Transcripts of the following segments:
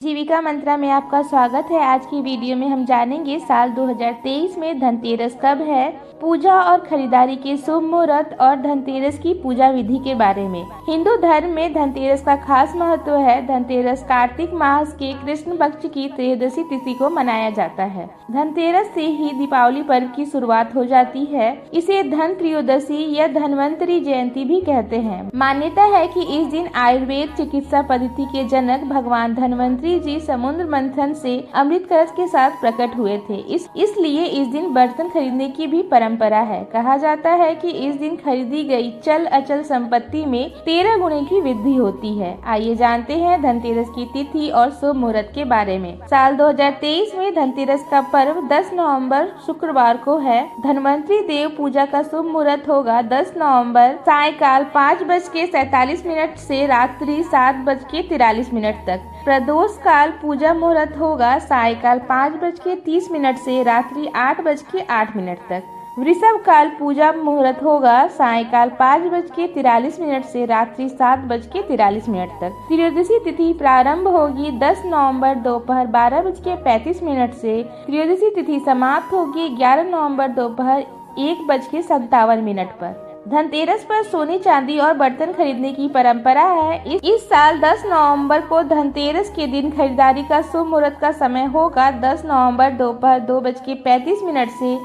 जीविका मंत्रा में आपका स्वागत है। आज की वीडियो में हम जानेंगे साल 2023 में धनतेरस कब है, पूजा और खरीदारी के शुभ मुहूर्त और धनतेरस की पूजा विधि के बारे में। हिंदू धर्म में धनतेरस का खास महत्व है। धनतेरस कार्तिक मास के कृष्ण पक्ष की त्रयोदशी तिथि को मनाया जाता है। धनतेरस से ही दीपावली पर्व की शुरुआत हो जाती है। इसे धन त्रयोदशी या धनवंतरी जयंती भी कहते हैं। मान्यता है कि इस दिन आयुर्वेद चिकित्सा पद्धति के जनक भगवान धनवंतरी जी समुद्र मंथन से अमृत कलश के साथ प्रकट हुए थे। इसलिए इस दिन बर्तन खरीदने की भी परंपरा है। कहा जाता है कि इस दिन खरीदी गई चल अचल संपत्ति में 13 गुणे की वृद्धि होती है। आइए जानते हैं धनतेरस की तिथि और शुभ मुहूर्त के बारे में। साल 2023 में धनतेरस का पर्व 10 नवंबर शुक्रवार को है। धनवंतरी देव पूजा का शुभ मुहूर्त होगा 10 नवंबर सायकाल 5:47 से रात्रि 7:43 तक। प्रदोष काल पूजा मुहूर्त होगा सायकाल 5:30 से रात्रि 8:08 तक। वृषभ काल पूजा मुहूर्त होगा सायकाल 5:43 से रात्रि 7:43 तक। त्रयोदशी तिथि प्रारंभ होगी 10 नवंबर दोपहर 12:35 से। त्रयोदशी तिथि समाप्त होगी 11 नवंबर दोपहर 1:57 पर। धनतेरस पर सोने चांदी और बर्तन खरीदने की परंपरा है। इस साल 10 नवंबर को धनतेरस के दिन खरीदारी का शुभ मुहूर्त का समय होगा 10 नवंबर दोपहर 2:35 से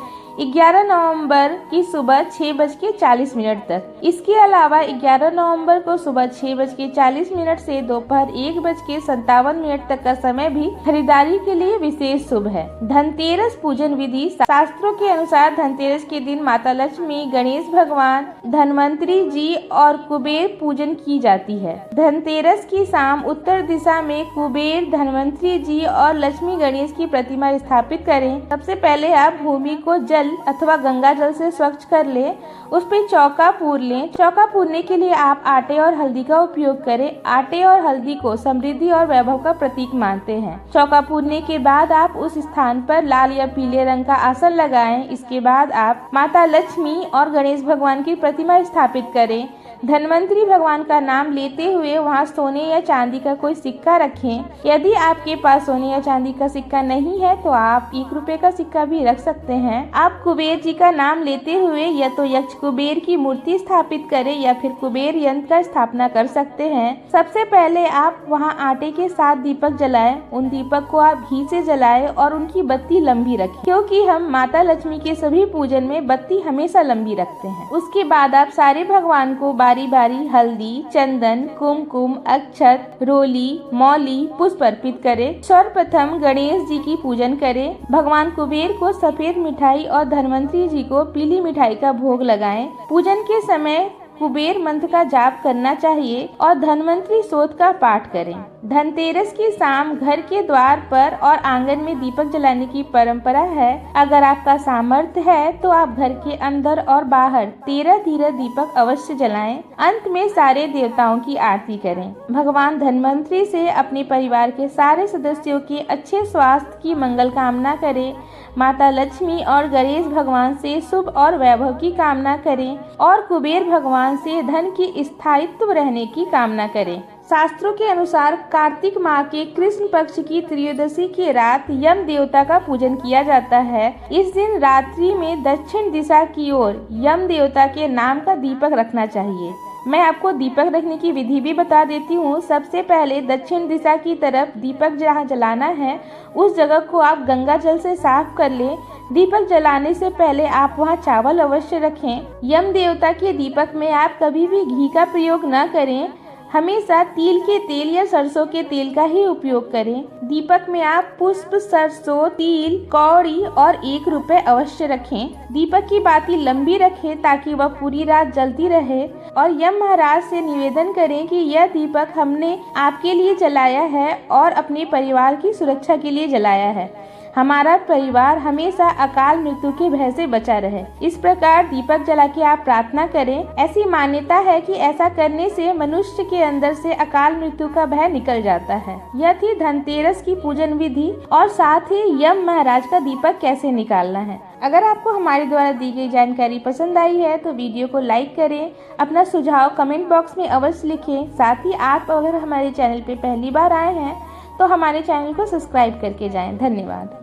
11 नवंबर की सुबह 6:40 तक। इसके अलावा 11 नवंबर को सुबह 6:40 से दोपहर 1:57 तक का समय भी खरीदारी के लिए विशेष शुभ है। धनतेरस पूजन विधि। शास्त्रों के अनुसार धनतेरस के दिन माता लक्ष्मी, गणेश भगवान, धनवंतरी जी और कुबेर पूजन की जाती है। धनतेरस की शाम उत्तर दिशा में कुबेर, धनवंतरी जी और लक्ष्मी गणेश की प्रतिमा स्थापित करें। सबसे पहले आप भूमि को जल अथवा गंगा जल से स्वच्छ कर ले। उस पर चौका पूर लें। चौका पूरने के लिए आप आटे और हल्दी का उपयोग करें। आटे और हल्दी को समृद्धि और वैभव का प्रतीक मानते हैं। चौका पूरने के बाद आप उस स्थान पर लाल या पीले रंग का आसन लगाएं। इसके बाद आप माता लक्ष्मी और गणेश भगवान की प्रतिमा स्थापित करें। धनवंतरी भगवान का नाम लेते हुए वहां सोने या चांदी का कोई सिक्का रखें। यदि आपके पास सोने या चांदी का सिक्का नहीं है तो आप 1 रुपए का सिक्का भी रख सकते हैं। आप कुबेर जी का नाम लेते हुए या तो यक्ष कुबेर की मूर्ति स्थापित करें या फिर कुबेर यंत्र का स्थापना कर सकते हैं। सबसे पहले आप वहां आटे के 7 दीपक जलाएं। उन दीपक को आप घी से जलाएं और उनकी बत्ती लंबी रखें, क्योंकि हम माता लक्ष्मी के सभी पूजन में बत्ती हमेशा लंबी रखते हैं। उसके बाद आप सारे भगवान को बारी बारी हल्दी, चंदन, कुमकुम, अक्षत, रोली, मौली, पुष्प अर्पित करें। सर्वप्रथम गणेश जी की पूजन करें। भगवान कुबेर को सफेद मिठाई और धनवंतरी जी को पीली मिठाई का भोग लगाएं। पूजन के समय कुबेर मंत्र का जाप करना चाहिए और धनवंतरी स्तोत्र का पाठ करें। धनतेरस की शाम घर के द्वार पर और आंगन में दीपक जलाने की परंपरा है। अगर आपका सामर्थ्य है तो आप घर के अंदर और बाहर 13 दीपक अवश्य जलाएं। अंत में सारे देवताओं की आरती करें। भगवान धनवंतरी से अपने परिवार के सारे सदस्यों के अच्छे स्वास्थ्य की मंगल कामना करें। माता लक्ष्मी और गणेश भगवान से शुभ और वैभव की कामना करें और कुबेर भगवान से धन की स्थायित्व रहने की कामना करें। शास्त्रों के अनुसार कार्तिक माह के कृष्ण पक्ष की त्रयोदशी की रात यम देवता का पूजन किया जाता है। इस दिन रात्रि में दक्षिण दिशा की ओर यम देवता के नाम का दीपक रखना चाहिए। मैं आपको दीपक रखने की विधि भी बता देती हूँ। सबसे पहले दक्षिण दिशा की तरफ दीपक जहाँ जलाना है उस जगह को आप गंगा जल से साफ कर लें। दीपक जलाने से पहले आप वहाँ चावल अवश्य रखें। यम देवता के दीपक में आप कभी भी घी का प्रयोग न करें। हमेशा तिल के तेल या सरसों के तेल का ही उपयोग करें। दीपक में आप पुष्प, सरसों, तिल, कौड़ी और 1 रुपए अवश्य रखें। दीपक की बाती लंबी रखें ताकि वह पूरी रात जलती रहे और यम महाराज से निवेदन करें कि यह दीपक हमने आपके लिए जलाया है और अपने परिवार की सुरक्षा के लिए जलाया है। हमारा परिवार हमेशा अकाल मृत्यु के भय से बचा रहे। इस प्रकार दीपक जला के आप प्रार्थना करें। ऐसी मान्यता है कि ऐसा करने से मनुष्य के अंदर से अकाल मृत्यु का भय निकल जाता है। यह थी धनतेरस की पूजन विधि और साथ ही यम महाराज का दीपक कैसे निकालना है। अगर आपको हमारे द्वारा दी गई जानकारी पसंद आई है तो वीडियो को लाइक करें, अपना सुझाव कमेंट बॉक्स में अवश्य लिखें। साथ ही आप अगर हमारे चैनल पे पहली बार आए हैं तो हमारे चैनल को सब्सक्राइब करके जाएं। धन्यवाद।